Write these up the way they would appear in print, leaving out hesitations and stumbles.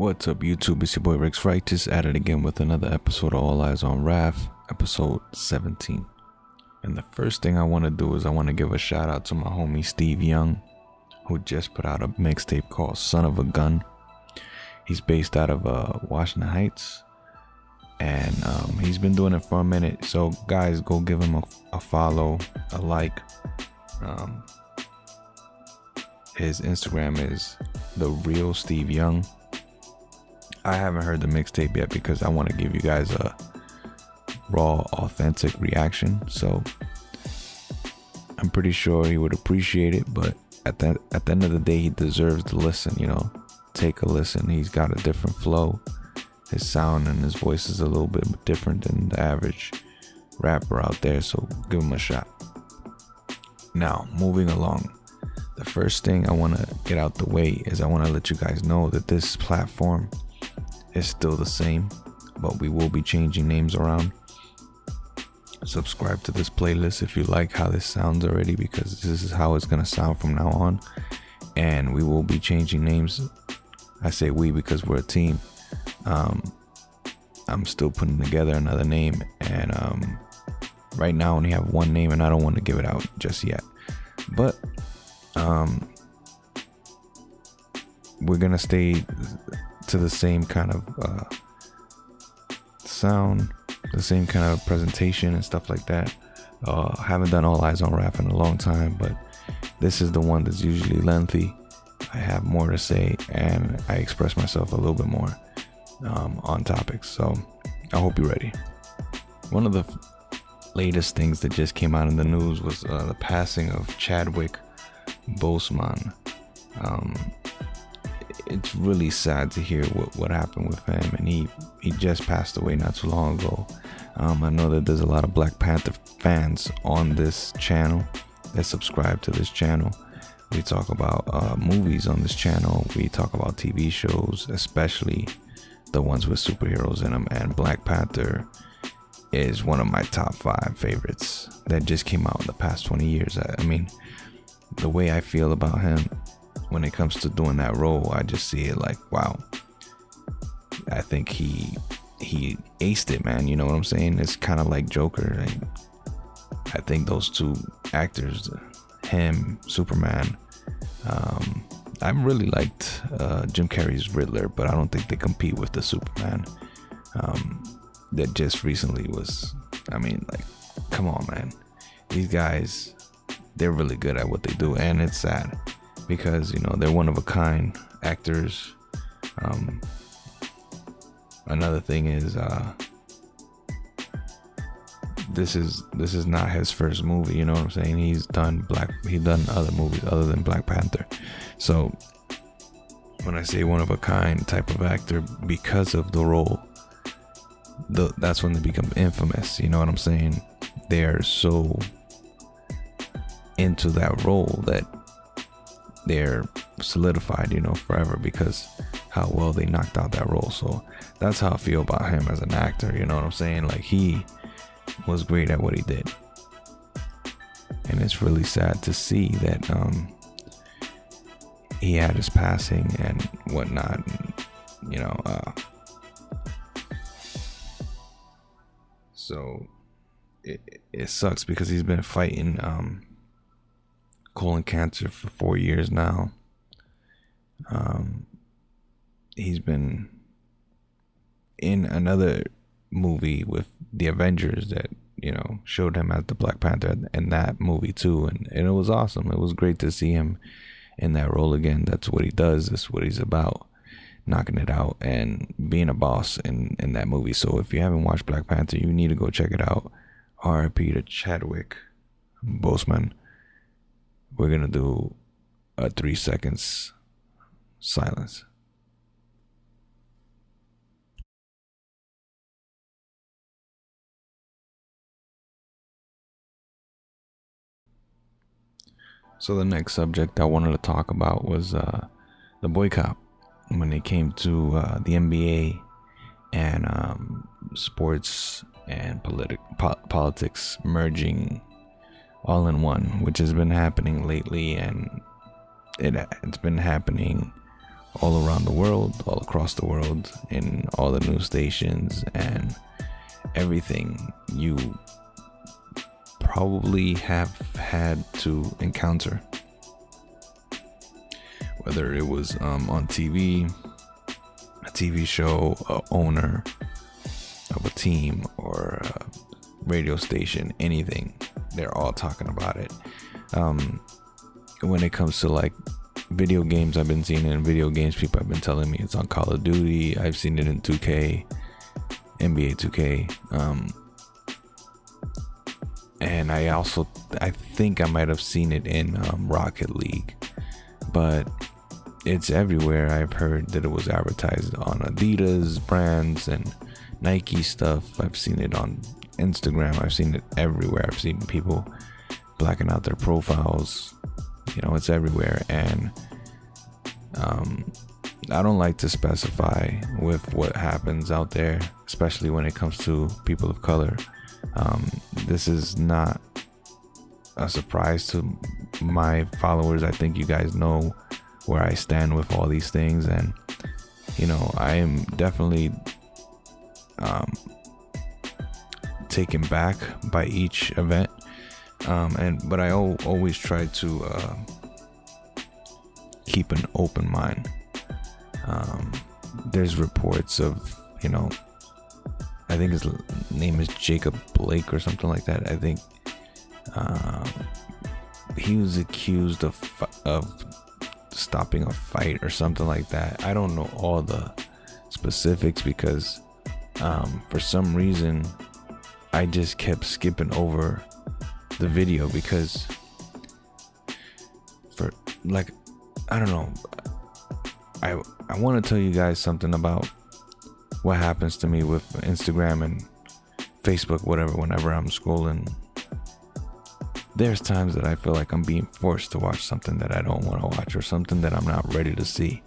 What's up, YouTube? It's your boy Rex Righteous at it again with another episode of All Eyes on Raph, episode 17. And the first thing I want to do is I want to give a shout out to my homie Steve Young, who just put out a mixtape called Son of a Gun. He's based out of Washington Heights, and he's been doing it for a minute. So guys, go give him a follow, a like. His Instagram is The Real Steve Young. I haven't heard the mixtape yet because I want to give you guys a raw, authentic reaction. So I'm pretty sure he would appreciate it, but at the end of the day, he deserves to listen, Take a listen. He's got a different flow. His sound and his voice is a little bit different than the average rapper out there, so give him a shot. Now, moving along. The first thing I want to get out the way is I want to let you guys know that this platform is still the same, but we will be changing names around. Subscribe to this playlist if you like how this sounds already, because this is how it's going to sound from now on. And we will be changing names. I say we because we're a team. I'm still putting together another name, and right now I only have one name and I don't want to give it out just yet. But we're gonna stay to the same kind of sound, the same kind of presentation and stuff like that. Haven't done All Eyes on Rap in a long time, but this is the one that's usually lengthy. I have more to say and I express myself a little bit more on topics, so I hope you're ready. One of the latest things that just came out in the news was the passing of ChadWick Boseman. It's really sad to hear what happened with him, and he just passed away not too long ago. I know that there's a lot of Black Panther fans on this channel that subscribe to this channel. We talk about movies on this channel. We talk about TV shows, especially the ones with superheroes in them, and Black Panther is one of my top 5 favorites that just came out in the past 20 years. I mean, the way I feel about him when it comes to doing that role, I just see it like, wow, I think he aced it, man. You know what I'm saying? It's kind of like Joker. I think those two actors, him, Superman, I really liked Jim Carrey's Riddler, but I don't think they compete with the Superman that just recently was. I mean, like, come on, man. These guys, they're really good at what they do, and it's sad because they're one of a kind actors. Another thing is this is not his first movie, you know what I'm saying? He's done other movies other than Black Panther. So when I say one of a kind type of actor, because of the role, that's when they become infamous, you know what I'm saying? They're so into that role that they're solidified, forever, because how well they knocked out that role. So that's how I feel about him as an actor, you know what I'm saying? Like, he was great at what he did, and it's really sad to see that he had his passing and whatnot, so it sucks because he's been fighting colon cancer for 4 years now. He's been in another movie with the Avengers that showed him as the Black Panther in that movie too, and it was awesome. It was great to see him in that role again. That's what he does. That's what he's about, knocking it out and being a boss in that movie. So if you haven't watched Black Panther, you need to go check it out. R.I.P. to ChadWick Boseman. We're gonna do a 3 seconds silence. So the next subject I wanted to talk about was the boycott when it came to the NBA and sports and politics merging all in one, which has been happening lately, and it's been happening all around the world, all across the world, in all the news stations and everything you probably have had to encounter, whether it was on TV, a TV show, a owner of a team or a radio station, anything. They're all talking about it. When it comes to like video games, I've been seeing it in video games. People have been telling me it's on Call of Duty. I've seen it in 2K, NBA2k. And I think I might have seen it in Rocket League, but it's everywhere. I've heard that it was advertised on Adidas brands and Nike stuff. I've seen it on Instagram. I've seen it everywhere. I've seen people blacking out their profiles. You know, it's everywhere. And I don't like to specify with what happens out there, especially when it comes to people of color. This is not a surprise to my followers. I think you guys know where I stand with all these things, and you know, I am definitely taken back by each event, but I always try to keep an open mind. There's reports of, you know, I think his name is Jacob Blake or something like that. I think he was accused of stopping a fight or something like that. I don't know all the specifics because for some reason I just kept skipping over the video because for like, I don't know. I want to tell you guys something about what happens to me with Instagram and Facebook, whatever, whenever I'm scrolling. There's times that I feel like I'm being forced to watch something that I don't want to watch or something that I'm not ready to see.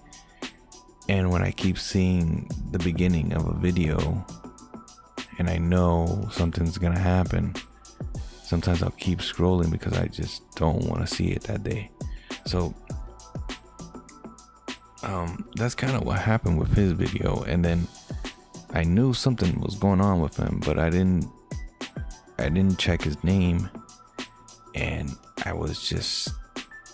And when I keep seeing the beginning of a video and I know something's gonna happen, sometimes I'll keep scrolling because I just don't want to see it that day. So that's kind of what happened with his video. And then I knew something was going on with him, but I didn't check his name, and I was just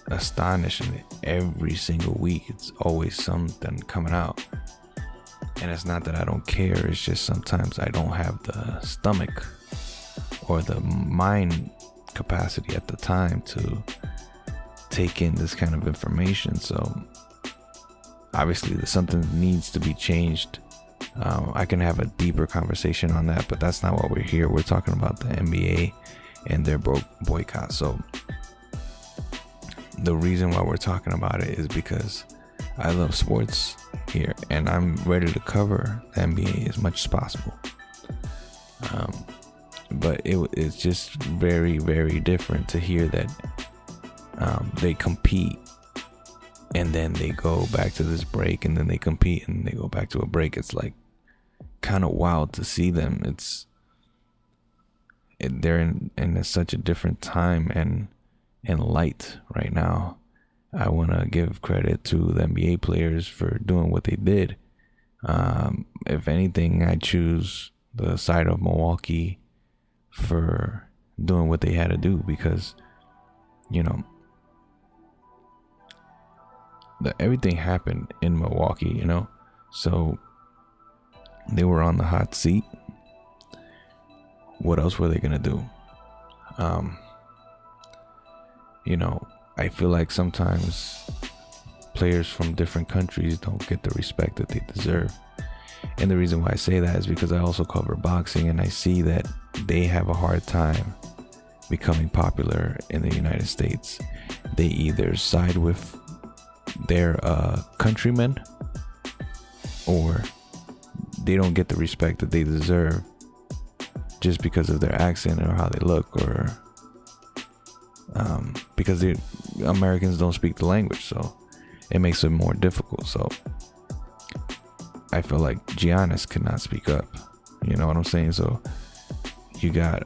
astonished. And every single week it's always something coming out, and it's not that I don't care, it's just sometimes I don't have the stomach or the mind capacity at the time to take in this kind of information. So obviously something needs to be changed. I can have a deeper conversation on that, but that's not what we're here. We're talking about the NBA and their boycott. So the reason why we're talking about it is because I love sports here, and I'm ready to cover the NBA as much as possible. But it's just very, very different to hear that they compete and then they go back to this break, and then they compete and they go back to a break. It's like kind of wild to see them. They're in such a different time and light right now. I want to give credit to the NBA players for doing what they did. If anything, I choose the side of Milwaukee for doing what they had to do, because, you know, everything happened in Milwaukee, you know, so they were on the hot seat. What else were they gonna do? You know, I feel like sometimes players from different countries don't get the respect that they deserve. And the reason why I say that is because I also cover boxing, and I see that they have a hard time becoming popular in the United States. They either side with their countrymen, or they don't get the respect that they deserve just because of their accent or how they look, or because the Americans don't speak the language, so it makes it more difficult. So I feel like Giannis could not speak up, you know what I'm saying? So you got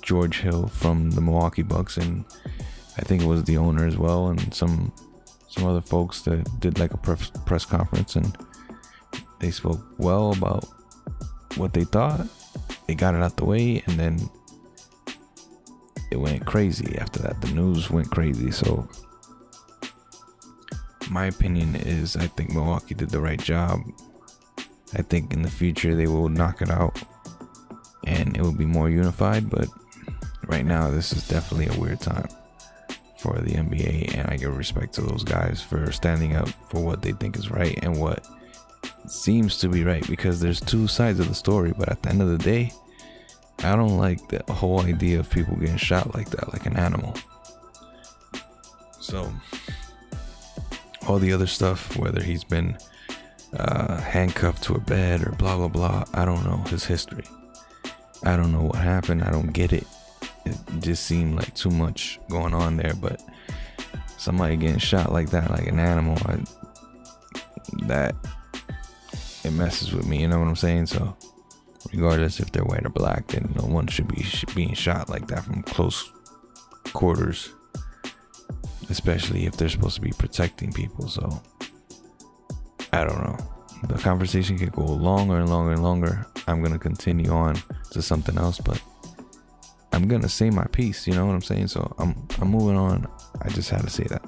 George Hill from the Milwaukee Bucks, and I think it was the owner as well, and some other folks that did like a press conference, and they spoke well about what they thought. They got it out the way, and then it went crazy after that. The news went crazy. So my opinion is, I think Milwaukee did the right job. I think in the future they will knock it out and it will be more unified, but right now this is definitely a weird time for the NBA, and I give respect to those guys for standing up for what they think is right and what seems to be right, because there's two sides of the story. But at the end of the day, I don't like the whole idea of people getting shot like that, like an animal. So all the other stuff, whether he's been handcuffed to a bed or blah blah blah, I don't know his history. I don't know what happened. I don't get it. It just seemed like too much going on there. But somebody getting shot like that, like an animal, that it messes with me. You know what I'm saying? So regardless if they're white or black, then no one should be being shot like that from close quarters, especially if they're supposed to be protecting people. So I don't know. The conversation could go longer and longer and longer. I'm going to continue on to something else, but I'm going to say my piece. You know what I'm saying? So I'm moving on. I just had to say that.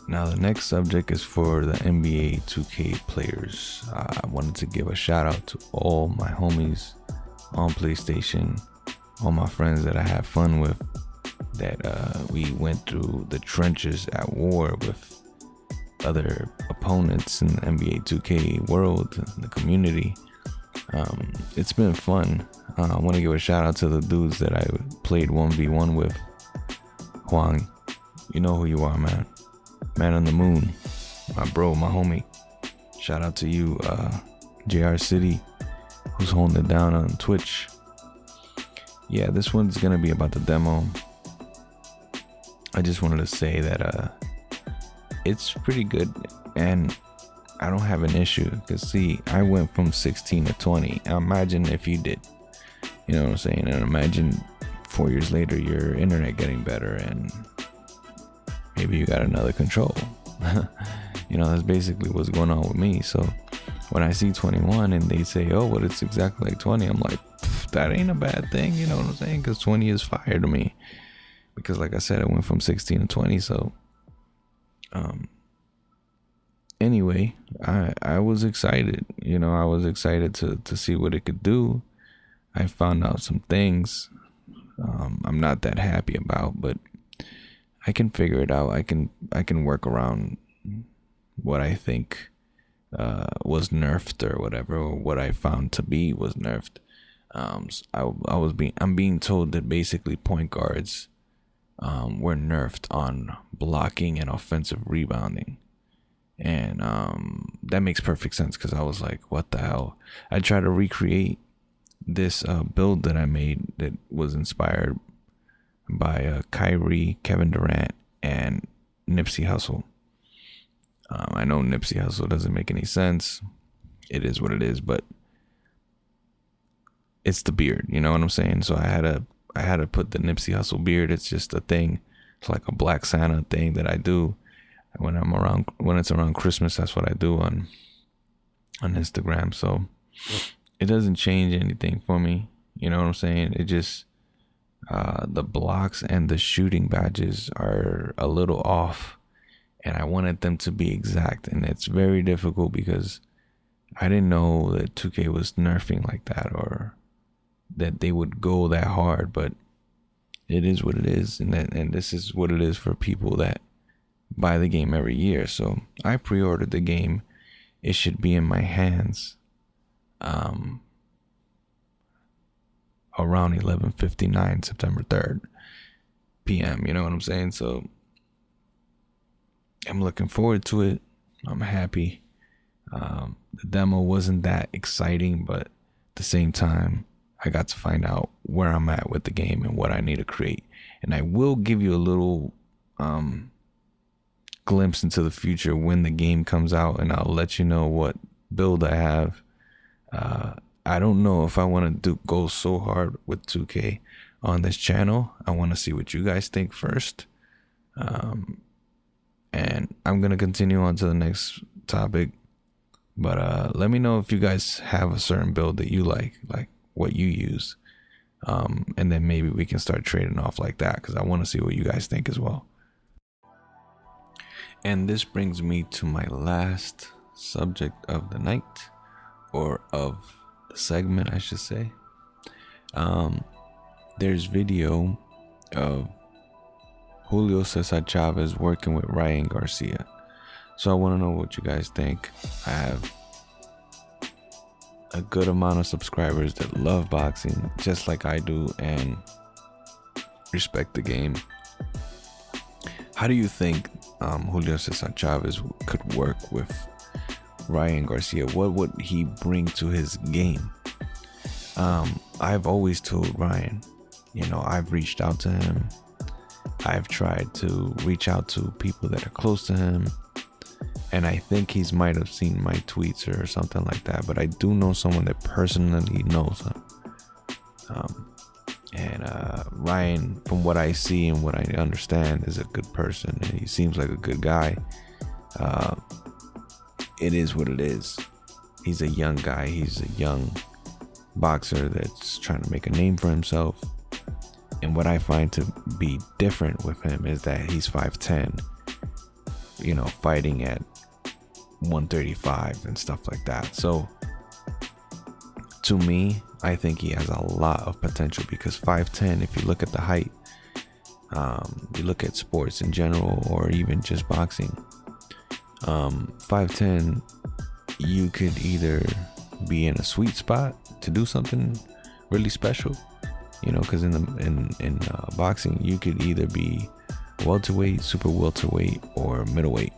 Now, the next subject is for the NBA 2K players. I wanted to give a shout out to all my homies on PlayStation, all my friends that I had fun with, that we went through the trenches at war with other opponents in the NBA 2K world, the community. It's been fun. I want to give a shout out to the dudes that I played 1v1 with. Juan, you know who you are, man. Man on the moon, my bro, my homie. Shout out to you, JR City, who's holding it down on Twitch. Yeah, this one's gonna be about the demo. I just wanted to say that it's pretty good, and I don't have an issue, because see, I went from 16 to 20. Imagine if you did, you know what I'm saying? And imagine 4 years later your internet getting better and maybe you got another control. You know, that's basically what's going on with me. So when I see 21 and they say, oh, well, it's exactly like 20, I'm like, that ain't a bad thing, you know what I'm saying? Because 20 is fire to me, because like I said, I went from 16 to 20. So anyway, I was excited. You know, I was excited to see what it could do. I found out some things I'm not that happy about, but I can figure it out. I can work around what I think was nerfed or whatever, or what I found to be was nerfed. I'm being told that basically point guards were nerfed on blocking and offensive rebounding. And that makes perfect sense, because I was like, what the hell? I tried to recreate this build that I made that was inspired by Kyrie, Kevin Durant, and Nipsey Hussle. I know Nipsey Hussle doesn't make any sense. It is what it is, but it's the beard, you know what I'm saying? So I had to put the Nipsey Hussle beard. It's just a thing. It's like a Black Santa thing that I do when it's around Christmas. That's what I do on Instagram. So it doesn't change anything for me, you know what I'm saying? It just the blocks and the shooting badges are a little off, and I wanted them to be exact, and it's very difficult because I didn't know that 2K was nerfing like that, or that they would go that hard. But it is what it is, and this is what it is for people that buy the game every year. So I pre-ordered the game. It should be in my hands around 11:59 September 3rd p.m. You know what I'm saying? So I'm looking forward to it. I'm happy. The demo wasn't that exciting, but at the same time, I got to find out where I'm at with the game and what I need to create. And I will give you a little glimpse into the future when the game comes out, and I'll let you know what build I have. I don't know if I want to go so hard with 2K on this channel. I want to see what you guys think first. And I'm going to continue on to the next topic. But let me know if you guys have a certain build that you like what you use. And then maybe we can start trading off like that, because I want to see what you guys think as well. And this brings me to my last subject of the night, or of the segment, I should say. There's video of Julio Cesar Chavez working with Ryan Garcia. So I want to know what you guys think. I have a good amount of subscribers that love boxing just like I do and respect the game. How do you think Julio Cesar Chavez could work with Ryan Garcia? What would he bring to his game? I've always told Ryan, I've reached out to him. I've tried to reach out to people that are close to him. And I think he's might have seen my tweets or something like that. But I do know someone that personally knows him. Ryan, from what I see and what I understand, is a good person. And he seems like a good guy. It is what it is. He's a young guy. He's a young boxer that's trying to make a name for himself. And what I find to be different with him is that he's 5'10", fighting at 135 and stuff like that. So to me, I think he has a lot of potential, because 5'10", if you look at the height, you look at sports in general or even just boxing, 5'10", you could either be in a sweet spot to do something really special, because in boxing you could either be welterweight, super welterweight, or middleweight,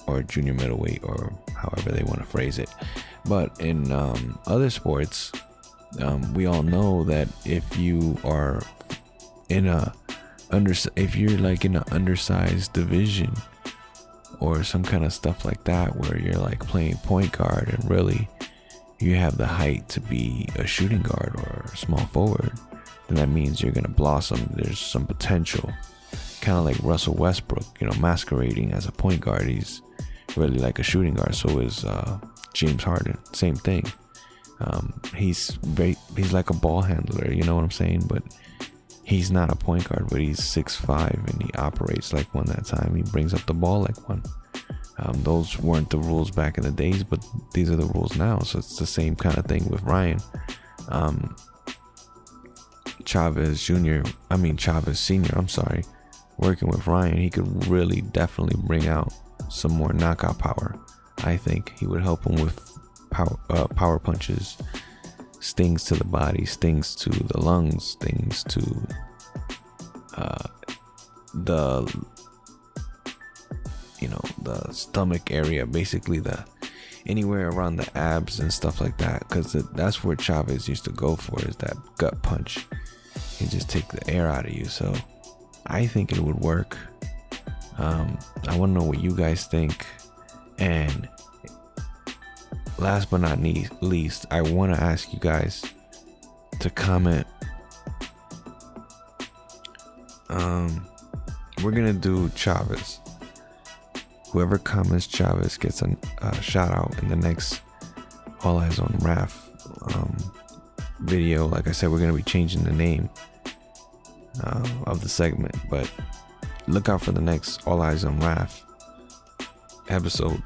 or junior middleweight, or however they want to phrase it. But in other sports, we all know that if you are in if you're like in an undersized division or some kind of stuff like that, where you're like playing point guard and really you have the height to be a shooting guard or a small forward, then that means you're gonna blossom. There's some potential, kind of like Russell Westbrook, masquerading as a point guard. He's really like a shooting guard. So is James Harden. Same thing. He's like a ball handler, you know what I'm saying? But he's not a point guard, but he's 6'5", and he operates like one that time. He brings up the ball like one. Those weren't the rules back in the days, but these are the rules now. So it's the same kind of thing with Ryan. Chavez Sr., working with Ryan, he could really definitely bring out some more knockout power. I think he would help him with power punches, stings to the body, stings to the lungs, stings to the stomach area, basically anywhere around the abs and stuff like that, because that's where Chavez used to go for, is that gut punch. He just take the air out of you. So I think it would work. I want to know what you guys think. And last but not least, I want to ask you guys to comment. We're gonna do Chavez. Whoever comments Chavez gets a shout out in the next All Eyes on Raf video. Like I said, we're gonna be changing the name of the segment, but look out for the next All Eyes on Raf episode.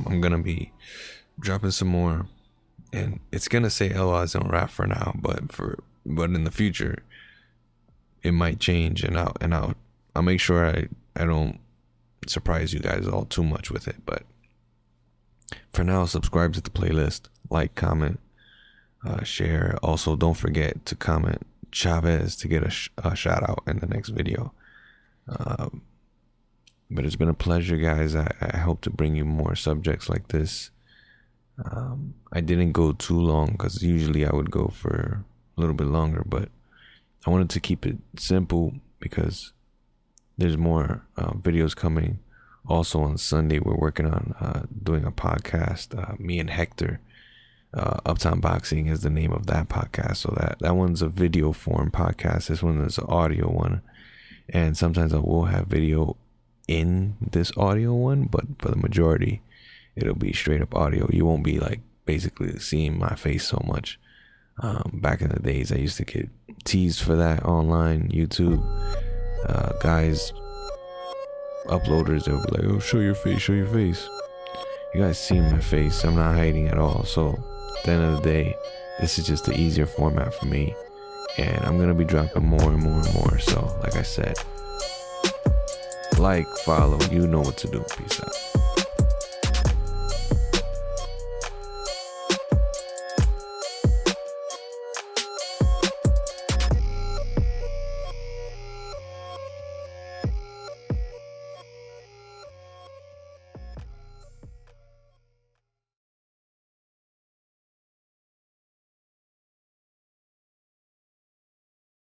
I'm gonna be dropping some more, and it's gonna say All Eyes on Raf for now, but in the future it might change, and I'll make sure I don't surprise you guys all too much with it. But for now, subscribe to the playlist, like, comment, share. Also, don't forget to comment Chavez to get a shout out in the next video. But it's been a pleasure, guys. I hope to bring you more subjects like this. I didn't go too long, because usually I would go for a little bit longer, but I wanted to keep it simple because there's more videos coming. Also on Sunday, we're working on doing a podcast. Me and Hector, Uptown Boxing is the name of that podcast. So that one's a video form podcast. This one is an audio one. And sometimes I will have video in this audio one, but for the majority, it'll be straight up audio. You won't be like basically seeing my face so much. Back in the days, I used to get teased for that online, YouTube. Guys, uploaders, they'll be like, oh, show your face, show your face. You guys see my face. I'm not hiding at all. So at the end of the day, this is just the easier format for me. And I'm going to be dropping more and more and more. So like I said, like, follow, you know what to do. Peace out.